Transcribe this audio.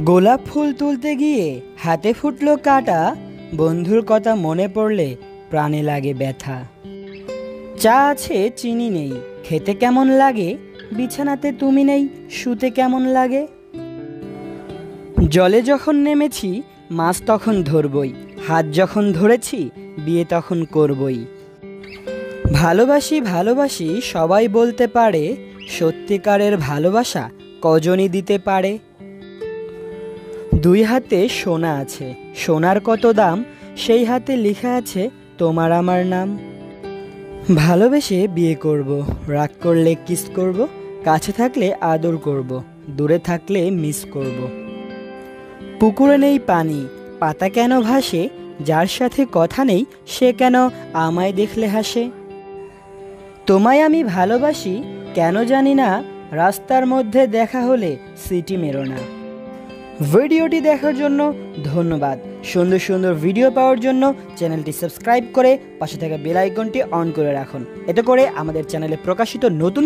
গোলাপ ফুল তুলতে গিয়ে হাতে ফুটলো কাঁটা, বন্ধুর কথা মনে পড়লে প্রাণে লাগে ব্যথা। চা আছে চিনি নেই, খেতে কেমন লাগে, বিছানাতে তুমি নেই, শুতে কেমন লাগে। জলে যখন নেমেছি মাছ তখন ধরবই, হাত যখন ধরেছি বিয়ে তখন করবই। ভালোবাসি ভালোবাসি সবাই বলতে পারে, সত্যিকারের ভালোবাসা কজনই দিতে পারে। দুই হাতে সোনা আছে, সোনার কত দাম, সেই হাতে লেখা আছে তোমার আমার নাম। ভালোবেসে বিয়ে করব, রাগ করলে কিস করব, কাছে থাকলে আদর করব, দূরে থাকলে মিস করব। পুকুরে নেই পানি, পাতা কেন ভাসে, যার সাথে কথা নেই সে কেন আমায় দেখলে হাসে। তোমায় আমি ভালোবাসি কেন জানি না, রাস্তার মধ্যে দেখা হলে সিটি মেরো না। ভিডিওটি দেখার জন্য ধন্যবাদ। সুন্দর সুন্দর ভিডিও পাওয়ার জন্য চ্যানেলটি সাবস্ক্রাইব করে পাশে থাকা বেল আইকনটি অন করে রাখুন। এতে করে আমাদের চ্যানেলে প্রকাশিত নতুন